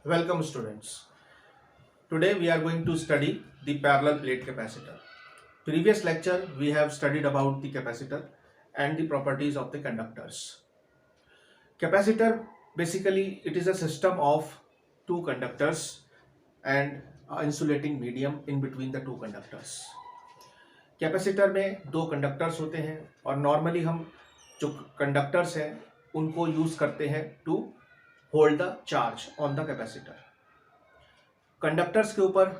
Welcome students. Today we are going to study the parallel plate capacitor. Previous lecture we have studied about the capacitor and the properties of the conductors. Capacitor basically it is a system of two conductors and insulating medium in between the two conductors. Capacitor में दो conductors होते हैं और normally हम जो conductors हैं उनको use करते हैं to hold the charge on the capacitor. Conductors के ऊपर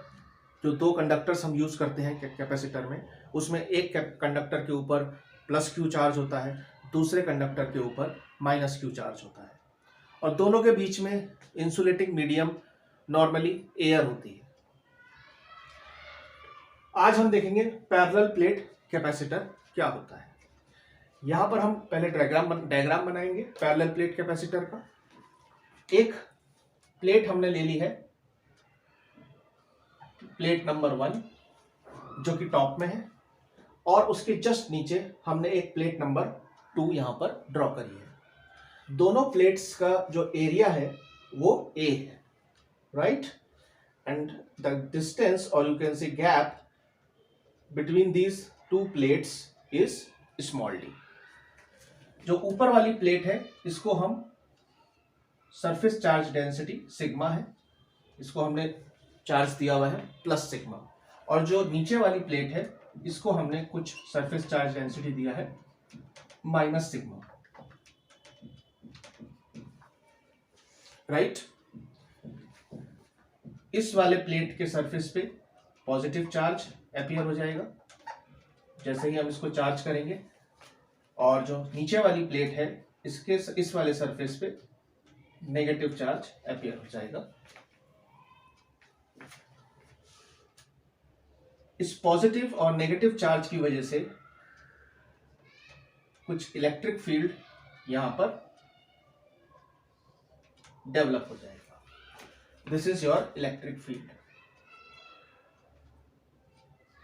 जो दो कंडक्टर्स हम यूज करते हैं कैपेसिटर में, उसमें एक कंडक्टर के ऊपर प्लस क्यू चार्ज होता है, दूसरे कंडक्टर के ऊपर माइनस क्यू चार्ज होता है और दोनों के बीच में इंसुलेटिंग मीडियम नॉर्मली एयर होती है. आज हम देखेंगे पैरेलल प्लेट कैपेसिटर क्या होता है. यहां पर हम पहले डायग्राम बनाएंगे पैरेलल प्लेट कैपेसिटर का. एक प्लेट हमने ले ली है, प्लेट नंबर 1 जो कि टॉप में है, और उसके जस्ट नीचे हमने एक प्लेट नंबर 2 यहां पर ड्रॉ करी है. दोनों प्लेट्स का जो एरिया है वो A है, राइट, एंड द डिस्टेंस और you can see gap between these two plates is small d. जो ऊपर वाली प्लेट है इसको हम सरफेस चार्ज डेंसिटी सिग्मा है, इसको हमने चार्ज दिया हुआ है प्लस सिग्मा, और जो नीचे वाली प्लेट है इसको हमने कुछ सरफेस चार्ज डेंसिटी दिया है माइनस सिग्मा, राइट. इस वाले प्लेट के सरफेस पे पॉजिटिव चार्ज अपीयर हो जाएगा जैसे ही हम इसको चार्ज करेंगे, और जो नीचे वाली प्लेट है इसके इस वाले सरफेस पे नेगेटिव चार्ज अपीयर हो जाएगा. इस पॉजिटिव और नेगेटिव चार्ज की वजह से कुछ इलेक्ट्रिक फील्ड यहां पर डेवलप हो जाएगा. This is your electric field.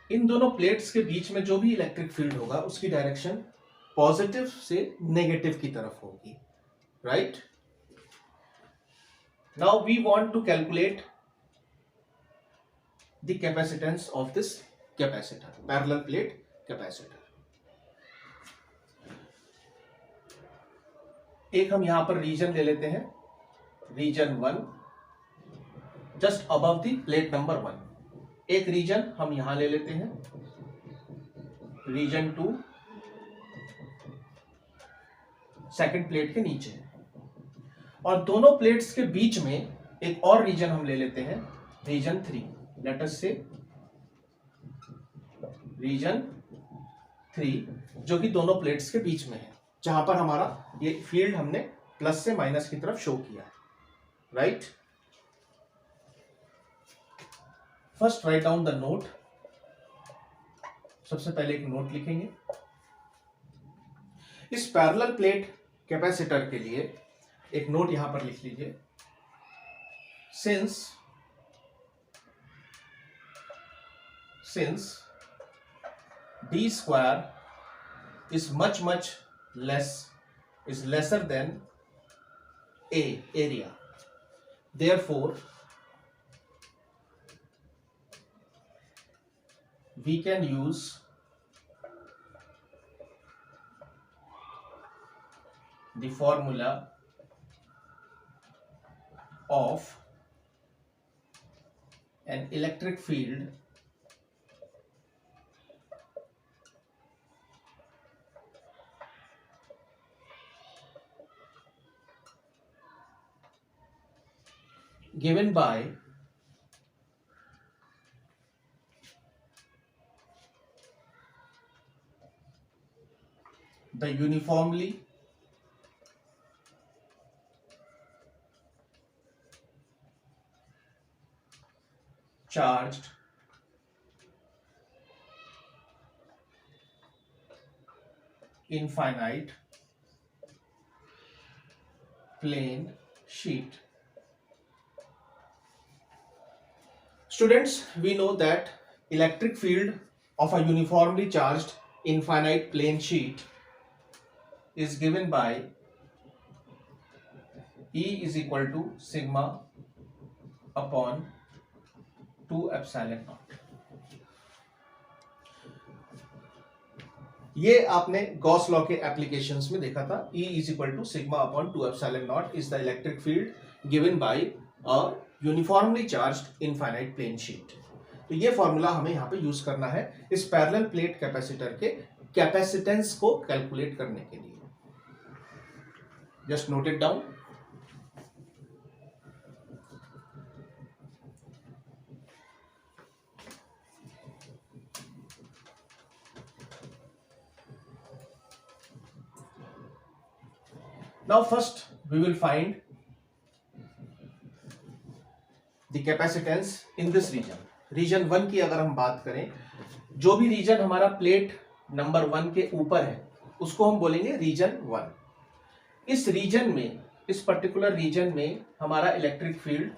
इन दोनों प्लेट्स के बीच में जो भी इलेक्ट्रिक फील्ड होगा उसकी डायरेक्शन पॉजिटिव से नेगेटिव की तरफ होगी, right. Now we want to calculate the capacitance of this capacitor, parallel plate capacitor. एक हम यहां पर रीजन ले लेते हैं, region 1 just above the plate number 1. एक रीजन हम यहां ले लेते हैं, रीजन 2 सेकंड प्लेट के नीचे, और दोनों प्लेट्स के बीच में एक और रीजन हम ले लेते हैं, रीजन 3. लेट अस से रीजन 3 जो कि दोनों प्लेट्स के बीच में है, जहां पर हमारा ये फील्ड हमने प्लस से माइनस की तरफ शो किया है, right. First write down the note. सबसे पहले एक नोट लिखेंगे. इस पैरेलल प्लेट कैपेसिटर के लिए एक नोट यहां पर लिख लीजिए. Since d square is much lesser than a area, therefore we can use the formula of an electric field given by the uniformly charged infinite plane sheet. Students, we know that electric field of a uniformly charged infinite plane sheet is given by E is equal to sigma upon 2 epsilon not. ये आपने Gauss law के applications में देखा था। E is equal to sigma upon 2 epsilon naught is the electric field given by a uniformly charged infinite plane sheet. तो ये formula हमें यहाँ पे यूज करना है इस पैरेलल प्लेट कैपेसिटर के कैपेसिटेंस को कैलकुलेट करने के लिए। Just note it down. Now first we will find the capacitance in this region. Region 1 की अगर हम बात करें, जो भी रीजन हमारा प्लेट नंबर 1 के ऊपर है उसको हम बोलेंगे रीजन 1। इस रीजन में, इस पर्टिकुलर रीजन में हमारा इलेक्ट्रिक फील्ड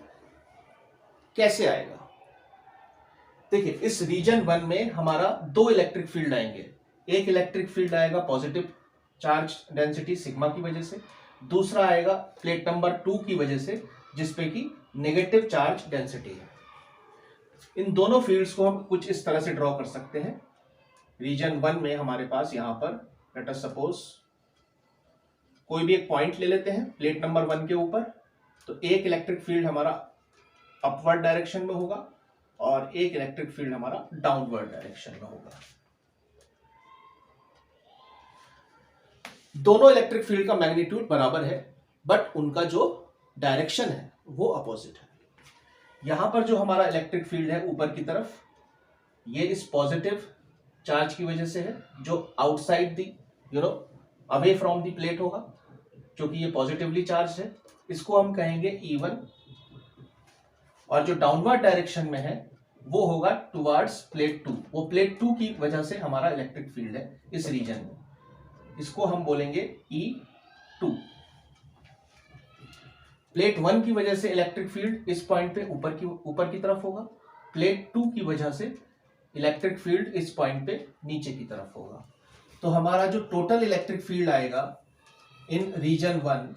कैसे आएगा? देखिए, इस रीजन 1 में हमारा दो इलेक्ट्रिक फील्ड आएंगे। एक इलेक्ट्रिक फील्ड आएगा पॉजिटिव चार्ज डेंसिटी सिग्मा की वजह से, दूसरा आएगा प्लेट नंबर 2 की वजह से जिसपे कि नेगेटिव चार्ज डेंसिटी है। इन दोनों फील्ड्स को हम कुछ इस तरह से ड्रॉ कर सकते हैं। रीजन 1 में हमारे पास यहां पर लेट अस सपोज कोई भी एक पॉइंट ले लेते हैं प्लेट नंबर 1 के ऊपर। तो एक इलेक्ट्रिक फील्ड हमारा अपवर्ड डायरेक्शन में होगा और एक इलेक्ट्रिक फील्ड हमारा डाउनवर्ड डायरेक्शन में होगा। दोनों इलेक्ट्रिक फील्ड का मैग्नीट्यूड बराबर है, बट उनका जो डायरेक्शन है वो अपोजिट है। यहां पर जो हमारा इलेक्ट्रिक फील्ड है ऊपर की तरफ, ये इस पॉजिटिव चार्ज की वजह से है जो outside the away from the plate होगा, क्योंकि ये पॉजिटिवली चार्ज है। इसको हम कहेंगे E1। और जो डाउनवर्ड डायरेक्शन में है वो होगा टुवर्ड्स प्लेट 2। वो प्लेट 2 की वजह से हमारा इलेक्ट्रिक फील्ड है इस रीजन में, इसको हम बोलेंगे E2। प्लेट 1 की वजह से इलेक्ट्रिक फील्ड इस पॉइंट पे ऊपर की तरफ होगा, प्लेट 2 की वजह से इलेक्ट्रिक फील्ड इस पॉइंट पे नीचे की तरफ होगा। तो हमारा जो टोटल इलेक्ट्रिक फील्ड आएगा इन रीजन 1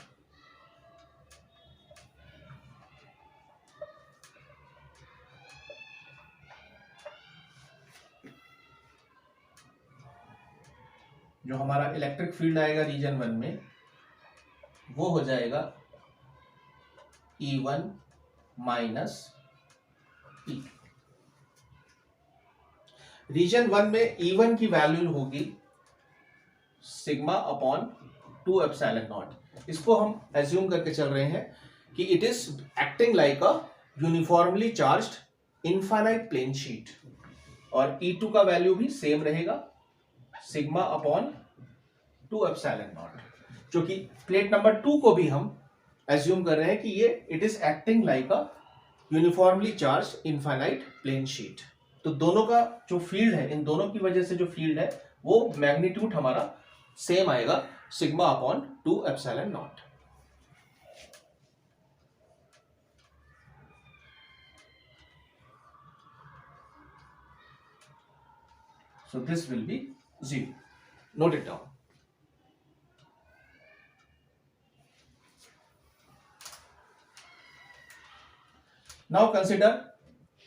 जो हमारा इलेक्ट्रिक फील्ड आएगा रीजन 1 में वो हो जाएगा E1 माइनस E। रीजन 1 में E1 की वैल्यू होगी सिग्मा अपॉन 2 एप्सिलॉन नॉट। इसको हम एज्यूम करके चल रहे हैं कि it is acting like a uniformly charged infinite plane sheet. और E2 का वैल्यू भी सेम रहेगा सिग्मा अपॉन 2 एप्सिलॉन नॉट, जो कि प्लेट नंबर 2 को भी हम एज्यूम कर रहे हैं कि ये it is acting like a uniformly charged infinite plane sheet. तो दोनों का जो फील्ड है, इन दोनों की वजह से जो फील्ड है वो मैग्नीट्यूड हमारा सेम आएगा sigma upon 2 epsilon not. So this will be 0. Note it down. Now consider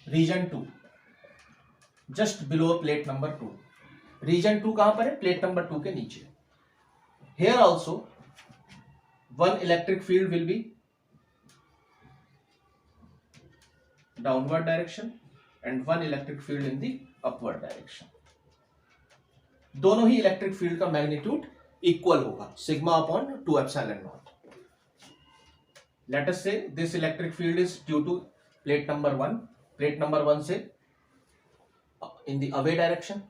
region 2 just below plate number 2. Region 2 कहां पर है? प्लेट नंबर 2 के नीचे। Here also one electric field will be downward direction and one electric field in the upward direction. दोनों ही electric field का magnitude equal होगा sigma upon 2 epsilon naught. Let us say this electric field is due to plate number 1, plate number 1 से in the away direction,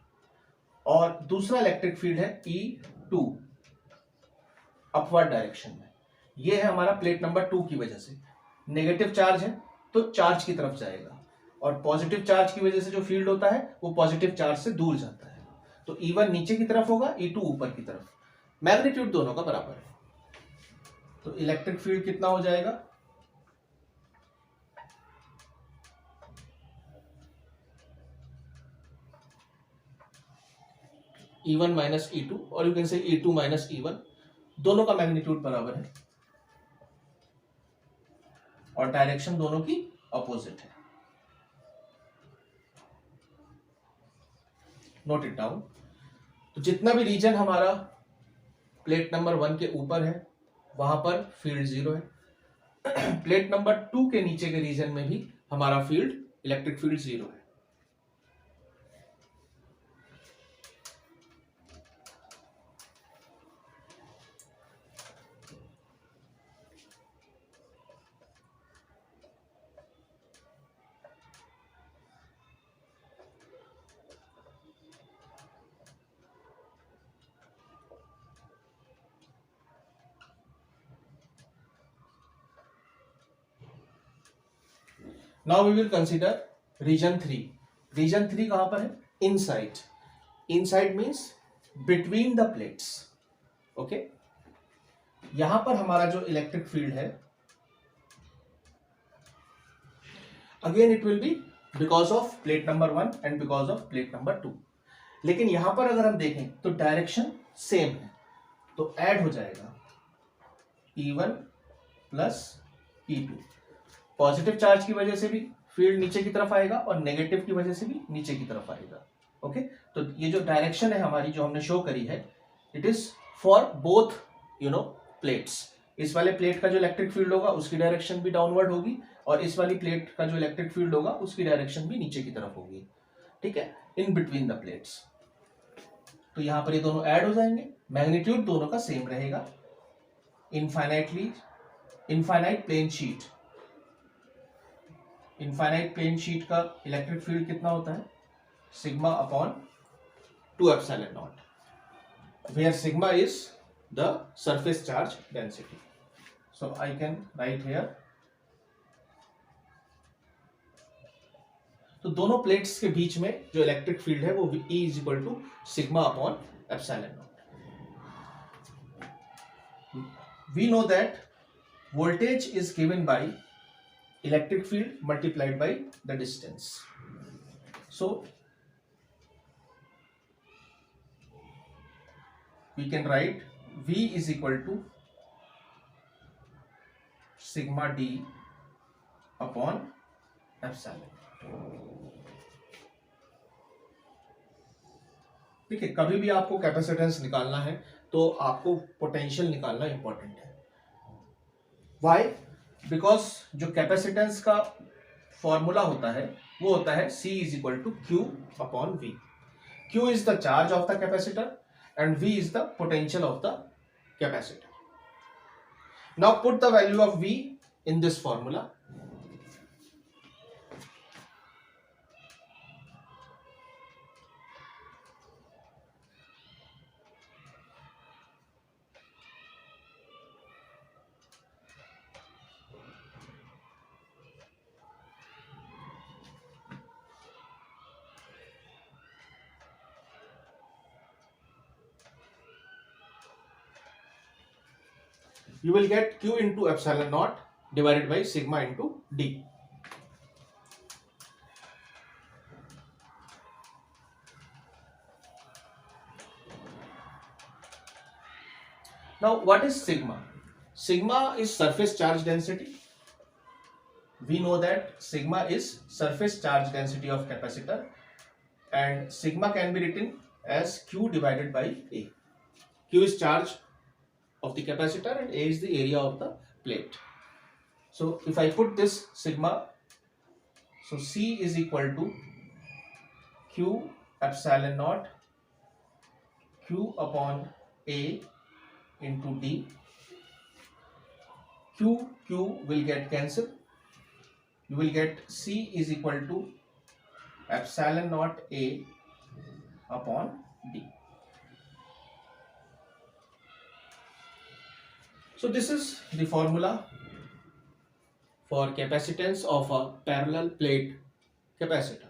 और दूसरा electric field है E2 upward direction में। ये है हमारा प्लेट नंबर 2 की वजह से नेगेटिव चार्ज है तो चार्ज की तरफ जाएगा, और पॉजिटिव चार्ज की वजह से जो फील्ड होता है वो पॉजिटिव चार्ज से दूर जाता है। तो E1 नीचे की तरफ होगा, E2 ऊपर की तरफ। मैग्नीट्यूड दोनों का बराबर है, तो इलेक्ट्रिक फील्ड कितना हो जाएगा? E1 माइनस E2, और यू कैन से E2 माइनस E1। दोनों का मैग्नीट्यूड बराबर है और डायरेक्शन दोनों की अपोजिट है। Note it down. तो जितना भी रीजन हमारा प्लेट नंबर 1 के ऊपर है वहां पर फील्ड 0 है। प्लेट नंबर 2 के नीचे के रीजन में भी हमारा फील्ड इलेक्ट्रिक फील्ड 0 है। Now we will consider region 3। Region 3 कहां पर है? Inside. Inside means between the plates. Okay, यहां पर हमारा जो इलेक्ट्रिक फील्ड है again it will be because of plate number 1 and because of plate number 2। लेकिन यहां पर अगर हम देखें तो डायरेक्शन सेम है, तो ऐड हो जाएगा E1 plus E2। Positive charge की वजह से भी फील्ड नीचे की तरफ आएगा और नेगेटिव की वजह से भी नीचे की तरफ आएगा। ओके, तो ये जो डायरेक्शन है हमारी जो हमने शो करी है, it is for both plates. इस वाले प्लेट का जो इलेक्ट्रिक फील्ड होगा उसकी डायरेक्शन भी डाउनवर्ड होगी और इस वाली प्लेट का जो इलेक्ट्रिक फील्ड होगा उसकी डायरेक्शन भी नीचे की तरफ होगी। ठीक है, इन बिटवीन द प्लेट्स। तो यहां पर ये दोनों ऐड हो जाएंगे, मैग्नीट्यूड दोनों का सेम रहेगा। Infinite plane sheet, infinite plane sheet का इलेक्ट्रिक फील्ड कितना होता है? Sigma upon 2 epsilon naught, where sigma is the surface charge density. So I can write here. तो दोनों प्लेट्स के बीच में जो इलेक्ट्रिक फील्ड है वो E is equal to sigma upon epsilon naught. We know that voltage is given by electric field multiplied by the distance. So we can write V is equal to sigma D upon epsilon. ठीक है, कभी भी आपको capacitance निकालना है तो आपको potential निकालना इंपॉर्टेंट है। वाई? बिकॉज जो कैपेसिटेंस का फॉर्मूला होता है वो होता है C is equal to Q upon V। Q is the charge of the capacitor and V is the potential of the capacitor. Now put the value of V in this formula. You will get Q into epsilon naught divided by sigma into D. Now what is sigma? Sigma is surface charge density. We know that sigma is surface charge density of capacitor and sigma can be written as Q divided by A. Q is charge of the capacitor and A is the area of the plate. So if I put this sigma, so C is equal to Q epsilon naught Q upon A into D. Q will get cancelled. You will get C is equal to epsilon naught A upon D. So this is the formula for capacitance of a parallel plate capacitor.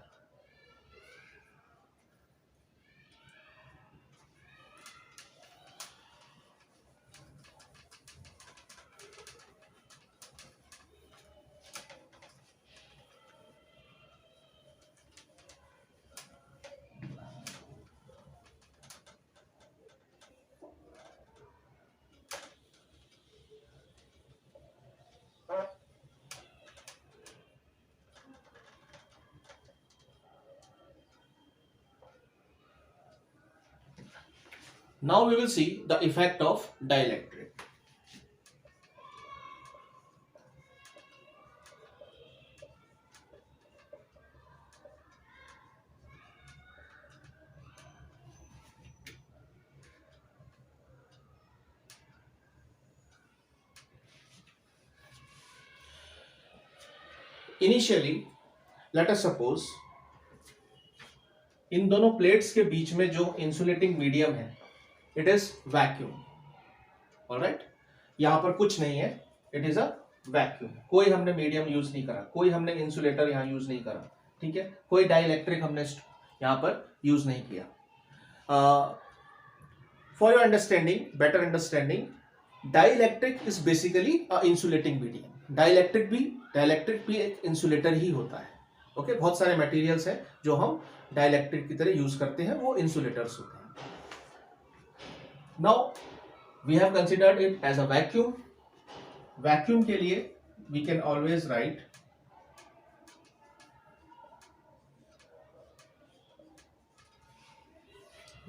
Now we will see the effect of dielectric. Initially, let us suppose इन दोनों plates के बीच में जो insulating medium है it is vacuum. Alright, यहां पर कुछ नहीं है, इट इज अ वैक्यूम. कोई हमने मीडियम यूज नहीं करा, कोई हमने इंसुलेटर यहां यूज नहीं करा, ठीक है, कोई डाइलेक्ट्रिक हमने यहां पर यूज नहीं किया. For your understanding, better understanding, dielectric is basically a insulating medium. Dielectric भी एक इंसुलेटर ही होता है. ओके, बहुत सारे मटेरियल्स हैं जो हम डाइलेक्ट्रिक की तरह यूज करते हैं, वो इंसुलेटर्स होते हैं. Now we have considered it as a vacuum. Vacuum के लिए we can always write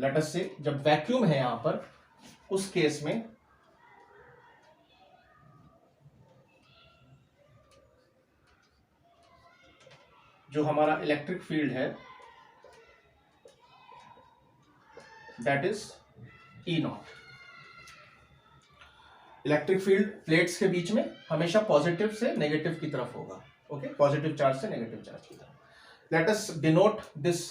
let us say, जब वैक्यूम है यहां पर, उस केस में जो हमारा इलेक्ट्रिक फील्ड है that is E not. Electric field plates के बीच में हमेशा पॉजिटिव से नेगेटिव की तरफ होगा. ओके, पॉजिटिव चार्ज से नेगेटिव चार्ज की तरफ. Let us denote this.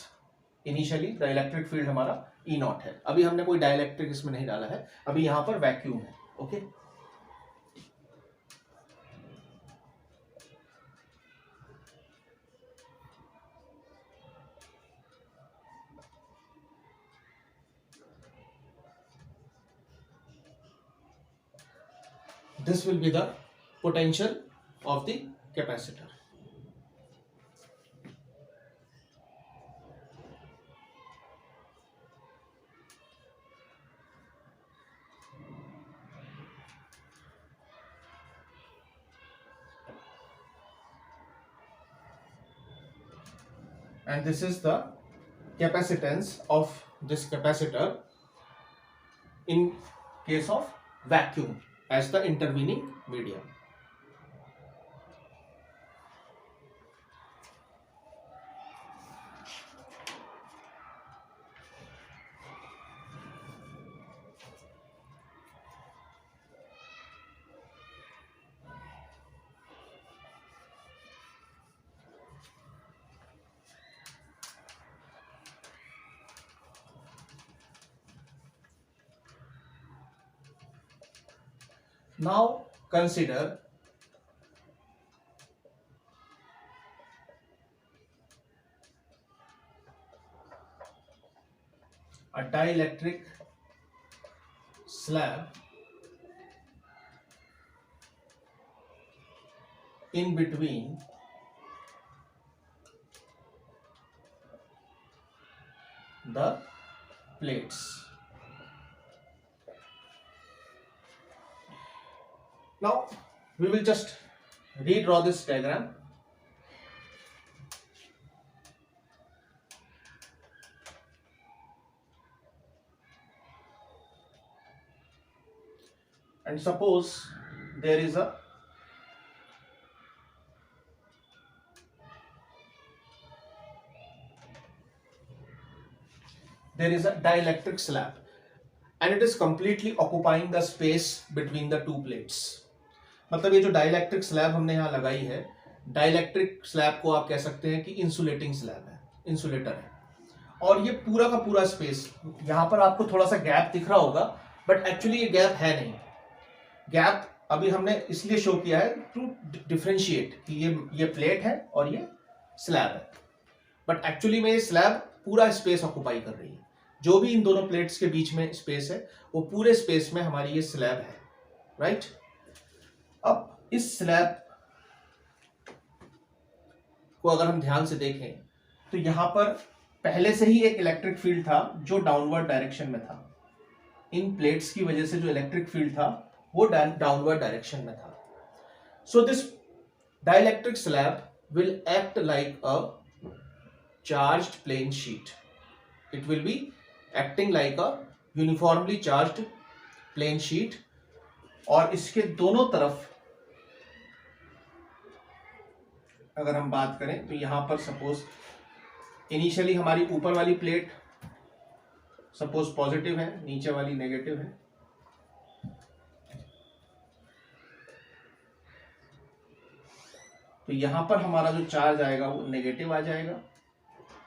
Initially the electric field हमारा ई नॉट है. अभी हमने कोई डाइलेक्ट्रिक इसमें नहीं डाला है, अभी यहां पर वैक्यूम है. Okay, this will be the potential of the capacitor. And this is the capacitance of this capacitor in case of vacuum as the intervening medium. Now consider a dielectric slab in between the plates. Now we will just redraw this diagram. And suppose there is a dielectric slab and it is completely occupying the space between the two plates. मतलब ये जो dielectric slab हमने यहाँ लगाई है, dielectric slab को आप कह सकते हैं कि इंसुलेटिंग स्लैब है, इंसुलेटर है. और ये पूरा का पूरा स्पेस, यहाँ पर आपको थोड़ा सा गैप दिख रहा होगा बट एक्चुअली ये गैप है नहीं. गैप अभी हमने इसलिए शो किया है टू डिफरेंशिएट कि ये प्लेट है और ये स्लैब है, बट एक्चुअली में ये स्लैब पूरा स्पेस ऑक्युपाई कर रही है. जो भी इन दोनों प्लेट्स के बीच में स्पेस है वो पूरे स्पेस में हमारी ये स्लैब है. राइट, अब इस स्लैब को अगर हम ध्यान से देखें तो यहां पर पहले से ही एक इलेक्ट्रिक फील्ड था जो डाउनवर्ड डायरेक्शन में था. इन प्लेट्स की वजह से जो इलेक्ट्रिक फील्ड था वो डाउनवर्ड डायरेक्शन में था. So this dielectric slab will act like a charged plane sheet. It will be acting like a uniformly charged plane sheet, और इसके दोनों तरफ अगर हम बात करें तो यहां पर सपोज इनिशियली हमारी ऊपर वाली प्लेट सपोज पॉजिटिव है, नीचे वाली नेगेटिव है, तो यहां पर हमारा जो चार्ज आएगा वो नेगेटिव आ जाएगा,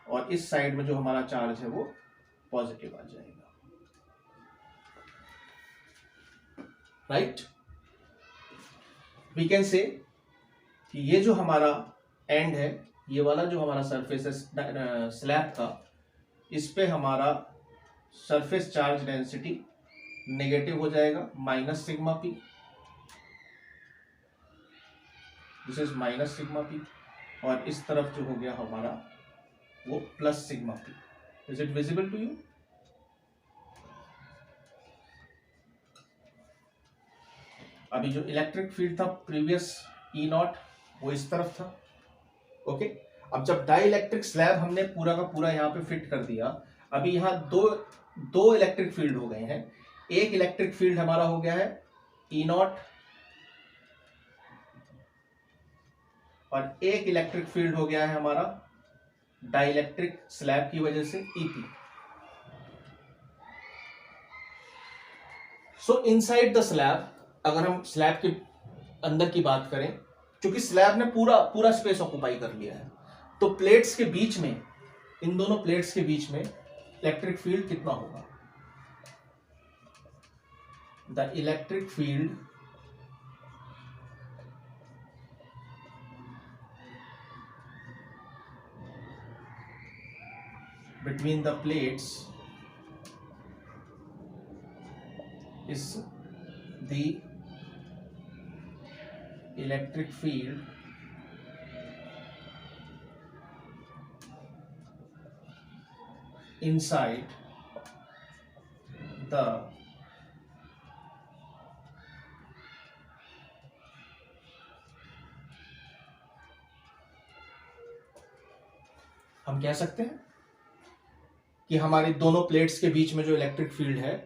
और इस साइड में जो हमारा चार्ज है वो पॉजिटिव आ जाएगा, राइट। वी कैन से कि ये जो हमारा एंड है, ये वाला जो हमारा सरफेस है स्लैब का, इस पे हमारा सरफेस चार्ज डेंसिटी नेगेटिव हो जाएगा, minus sigma P, this is minus sigma P, और इस तरफ जो हो गया हमारा वो plus sigma P. Is it visible to you? अभी जो इलेक्ट्रिक फील्ड था प्रीवियस ई नॉट, वो इस तरफ था, ओके। अब जब डाई इलेक्ट्रिक स्लैब हमने पूरा का पूरा यहाँ पे फिट कर दिया, अभी यहाँ दो इलेक्ट्रिक फील्ड हो गए हैं। एक इलेक्ट्रिक फील्ड हमारा हो गया है ई नॉट, और एक इलेक्ट्रिक फील्ड हो गया है हमारा डाई इलेक्ट्रिक स्लैब की वजह से EP. So inside the slab, अगर हम स्लैब के अंदर की बात करें, क्योंकि स्लैब ने पूरा स्पेस ऑक्युपाई कर लिया है, तो प्लेट्स के बीच में, इन दोनों प्लेट्स के बीच में इलेक्ट्रिक फील्ड कितना होगा? The electric field between the plates is the electric field inside the हम कह सकते हैं कि हमारी दोनों प्लेट्स के बीच में जो इलेक्ट्रिक फील्ड है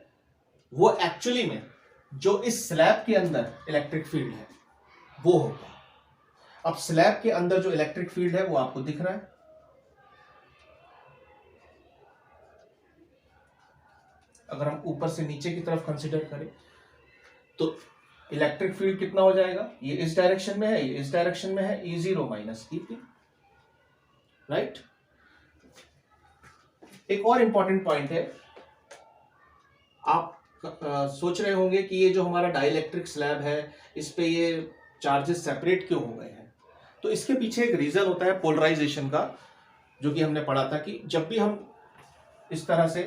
वो एक्चुअली में जो इस स्लैब के अंदर इलेक्ट्रिक फील्ड है वो होगा। अब स्लैब के अंदर जो इलेक्ट्रिक फील्ड है वो आपको दिख रहा है, अगर हम ऊपर से नीचे की तरफ कंसीडर करें तो इलेक्ट्रिक फील्ड कितना हो जाएगा? ये इस डायरेक्शन में है, ये इस डायरेक्शन में है, E0 माइनस EP, राइट। एक और इंपॉर्टेंट पॉइंट है, आप सोच रहे होंगे कि ये जो हमारा डाइलेक्ट्रिक स्लैब है इस पे ये चार्जेस सेपरेट क्यों हो गए हैं? तो इसके पीछे एक रीजन होता है पोलराइजेशन का, जो कि हमने पढ़ा था कि जब भी हम इस तरह से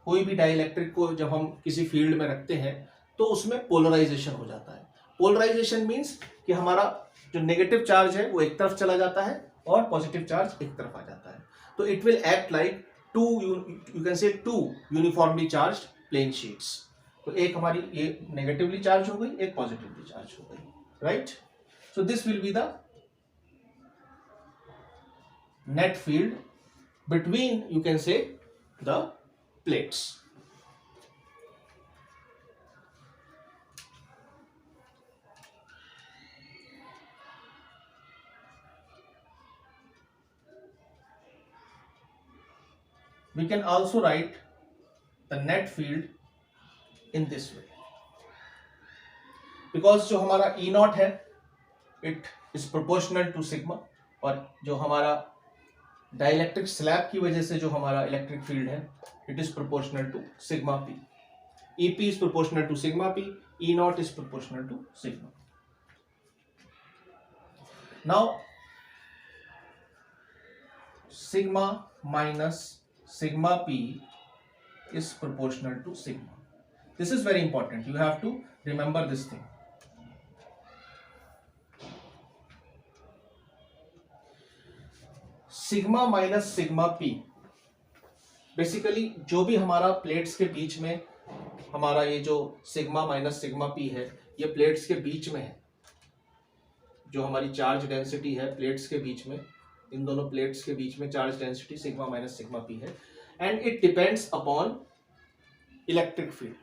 कोई भी डाइलेक्ट्रिक को जब हम किसी फील्ड में रखते हैं तो उसमें पोलराइजेशन हो जाता है। पोलराइजेशन मीन्स कि हमारा जो नेगेटिव चार्ज है वो एक तरफ चला जाता है और पॉजिटिव चार्ज एक तरफ आ जाता है। तो it will act like you can say two uniformly charged plane sheets. तो एक हमारी ये नेगेटिवली चार्ज हो गई, एक पॉजिटिवली चार्ज हो गई, right. So this will be the net field between, you can say, the plates. We can also write the net field in this way, because जो हमारा E naught है it is proportional to sigma, और जो हमारा dielectric slab की वजह से जो हमारा इलेक्ट्रिक फील्ड है it is proportional to sigma P. EP is proportional to sigma P, E naught is proportional to sigma. Now sigma minus sigma P is proportional to sigma. This is very important, you have to remember this thing. Sigma minus sigma P, basically जो भी हमारा plates के बीच में हमारा ये जो sigma minus sigma P है ये प्लेट्स के बीच में है, जो हमारी चार्ज डेंसिटी है प्लेट्स के बीच में, इन दोनों प्लेट्स के बीच में charge density sigma minus sigma P है, and it depends upon electric field.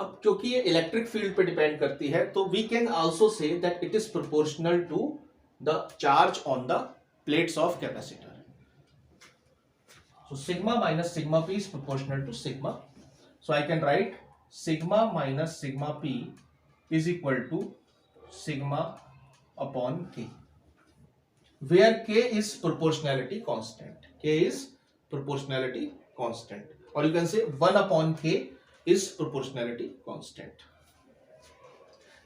अब क्योंकि ये इलेक्ट्रिक फील्ड पे डिपेंड करती है, तो we can also say that it is proportional to the charge on the plates of capacitor. So sigma minus sigma p is proportional to sigma. So I can write sigma minus sigma p is equal to sigma upon k, where k is proportionality constant. K is proportionality constant, or you can say 1 upon k is proportionality constant.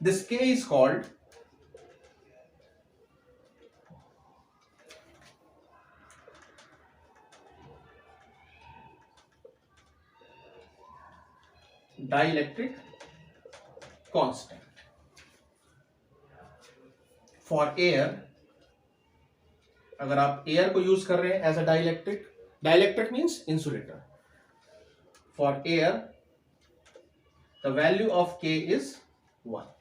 This k is called dielectric constant. For air, अगर आप air को use कर रहे हैं as a dielectric, dielectric means insulator. For air the value of K is 1.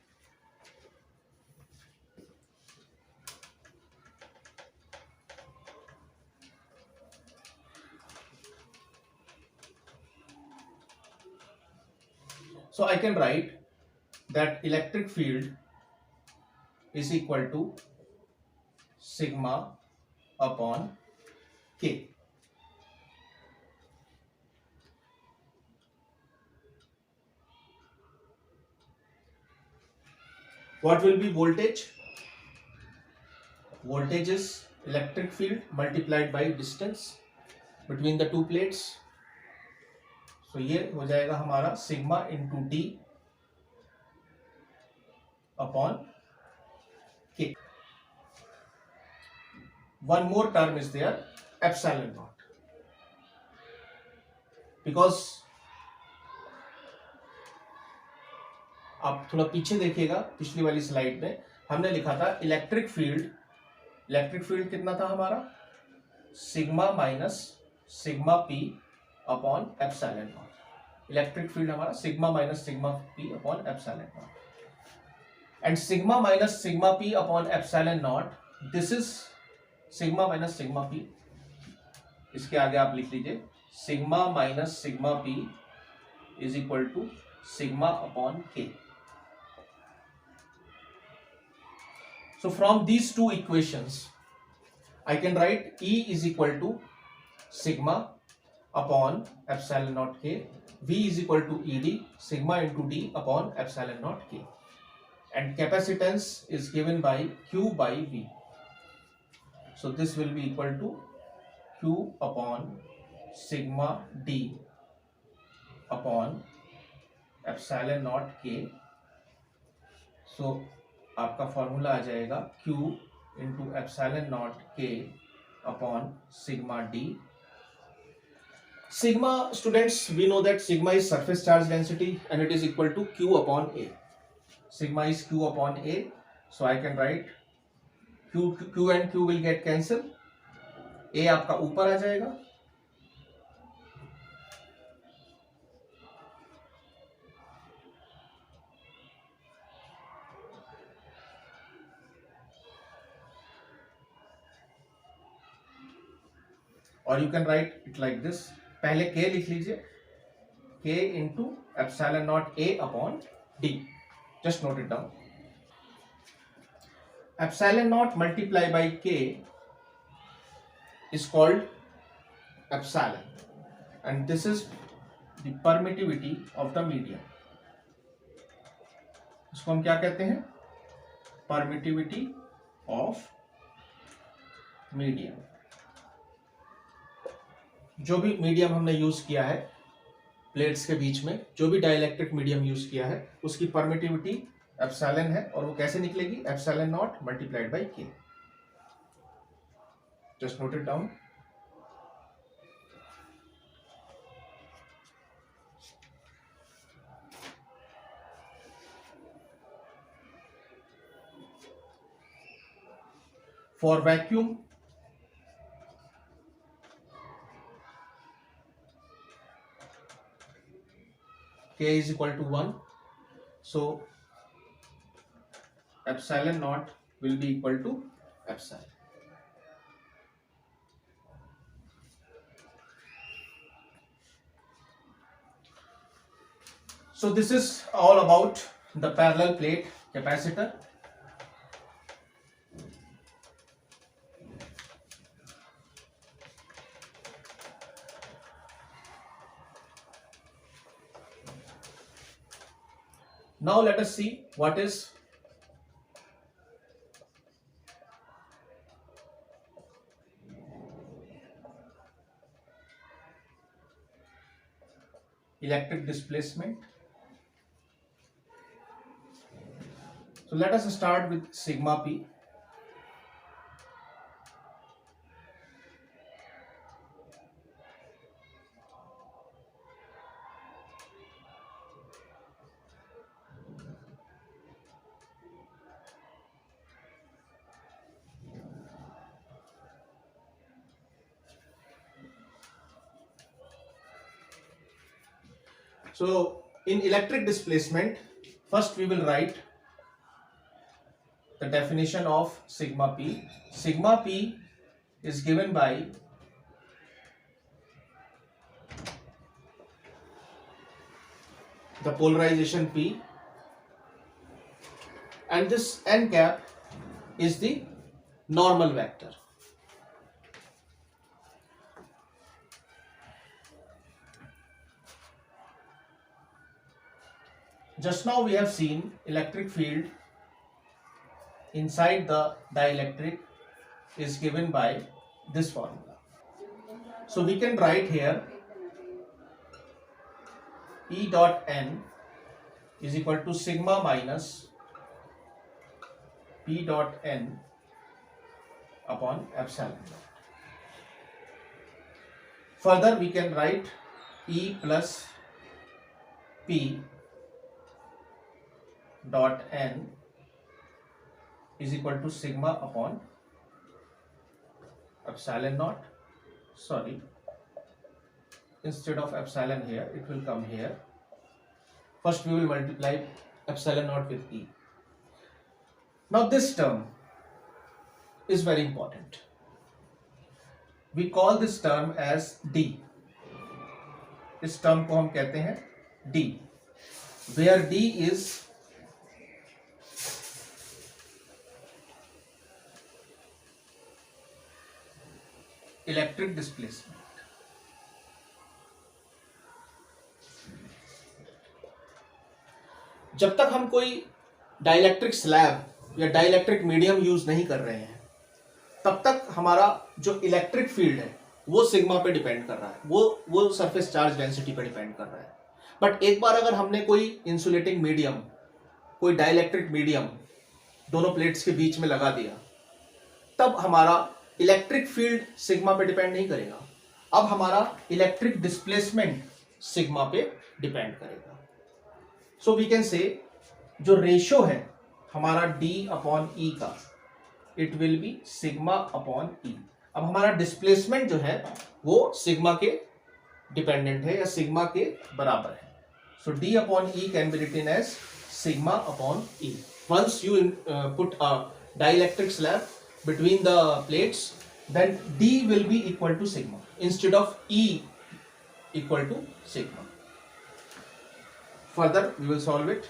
So I can write that electric field is equal to sigma upon k. What will be voltage? Voltage is electric field multiplied by distance between the two plates. So ये हो जाएगा हमारा sigma into D upon के. One more term is there, epsilon naught, because आप थोड़ा पीछे देखिएगा, पिछली वाली स्लाइड में हमने लिखा था इलेक्ट्रिक फील्ड कितना था हमारा, sigma minus sigma P upon epsilon naught. Electric field हमारा sigma minus sigma P upon epsilon naught, and sigma minus sigma P upon epsilon naught, this is sigma minus sigma P. इसके आगे आप लिख लीजिए sigma minus sigma P is equal to sigma upon K. So from these two equations I can write E is equal to sigma upon epsilon naught k, V is equal to ED sigma into D upon epsilon naught k, and capacitance is given by Q by V. So this will be equal to Q upon sigma D upon epsilon naught k. So आपका फॉर्मूला आ जाएगा Q into epsilon naught K upon sigma D. Sigma, students, we know that sigma is surface charge density and it is equal to Q upon A. Sigma is Q upon A, so I can write Q and Q will get cancel, A आपका ऊपर आ जाएगा, और you can write it like this. पहले k लिख लीजिए, k into epsilon naught A upon D. Just note it down. Epsilon not multiply by k is called epsilon, and this is the permittivity of the medium. इसको हम क्या कहते हैं, permittivity of medium. जो भी medium हमने use किया है प्लेट्स के बीच में, जो भी डाइलेक्ट्रिक मीडियम यूज किया है उसकी परमिटिविटी एप्सिलॉन है, और वो कैसे निकलेगी, एप्सिलॉन नॉट मल्टीप्लाइड बाई के. Just note it down. For vacuum K is equal to 1, so epsilon naught will be equal to epsilon. So this is all about the parallel plate capacitor. Now let us see what is electric displacement. So let us start with sigma p. So in electric displacement, first we will write the definition of sigma p. Sigma p is given by the polarization p, and this n cap is the normal vector. Just now we have seen electric field inside the dielectric is given by this formula. So we can write here E dot n is equal to sigma minus P dot n upon epsilon. Further we can write E plus P dot n is equal to sigma upon epsilon naught. Sorry, instead of epsilon here it will come here. First we will multiply epsilon naught with E. Now this term is very important. We call this term as D. इस term को हम कहते हैं D, where D is electric displacement. जब तक हम कोई dielectric slab या डाइलेक्ट्रिक मीडियम यूज नहीं कर रहे हैं, तब तक हमारा जो इलेक्ट्रिक फील्ड है वो सिग्मा पे डिपेंड कर रहा है, वो सरफेस चार्ज डेंसिटी पे डिपेंड कर रहा है. बट एक बार अगर हमने कोई इंसुलेटिंग मीडियम, कोई डाइलेक्ट्रिक मीडियम दोनों प्लेट्स के बीच में लगा दिया, तब हमारा इलेक्ट्रिक फील्ड सिग्मा पे डिपेंड नहीं करेगा. अब हमारा इलेक्ट्रिक डिस्प्लेसमेंट सिग्मा पे डिपेंड करेगा. सो वी कैन से जो रेशो है हमारा D अपॉन E का, it will B sigma upon E. अब हमारा डिस्प्लेसमेंट जो है वो सिग्मा के डिपेंडेंट है या सिग्मा के बराबर है. So D upon E can be written as sigma upon E. Once you put a dielectric slab between the plates, then D will be equal to sigma instead of E equal to sigma. Further we will solve it.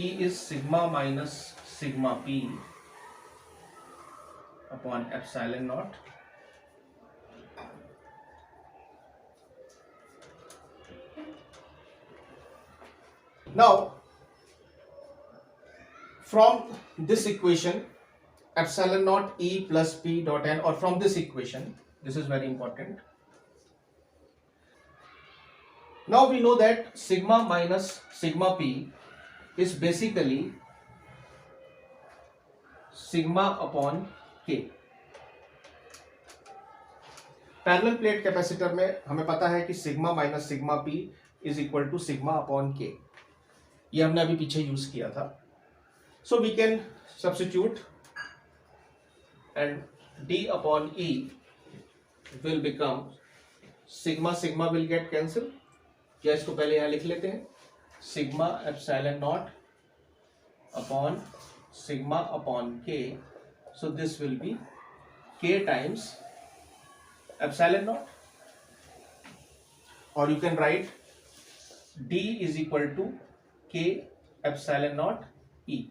E is sigma minus sigma P upon epsilon naught. Now from this equation epsilon naught E plus P dot n, or from this equation, this is very important. Now we know that sigma minus sigma P is basically sigma upon K. Parallel plate capacitor में हमें पता है कि sigma minus sigma P is equal to sigma upon K. ये हमने अभी पीछे use किया था. So we can substitute and D upon E will become sigma, sigma will get cancelled. या इसको पहले यहाँ लिख लेते हैं, sigma epsilon naught upon sigma upon K. So this will be K times epsilon naught. or you can write D is equal to K epsilon naught E.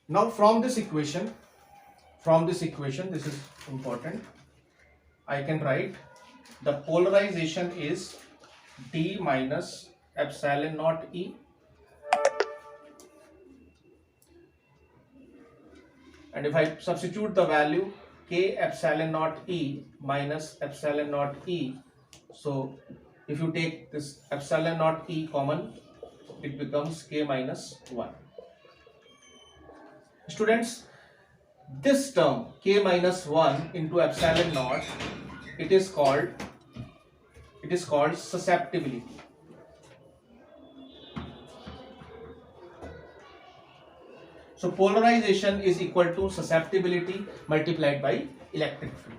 Now from this equation, this is important, I can write the polarization is D minus epsilon naught E, and if I substitute the value K epsilon naught E minus epsilon naught E, so if you take this epsilon naught E common, it becomes K minus 1. Students, this term K minus 1 into epsilon naught, it is called susceptibility. So polarization is equal to susceptibility multiplied by electric field.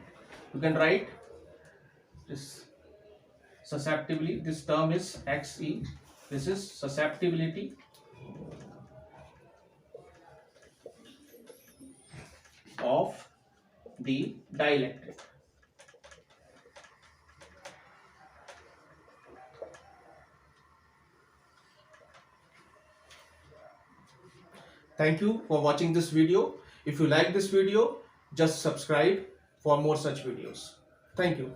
You can write this susceptibility, this term is Xe, this is susceptibility of the dielectric. Thank you for watching this video. If you like this video, just subscribe for more such videos. Thank you.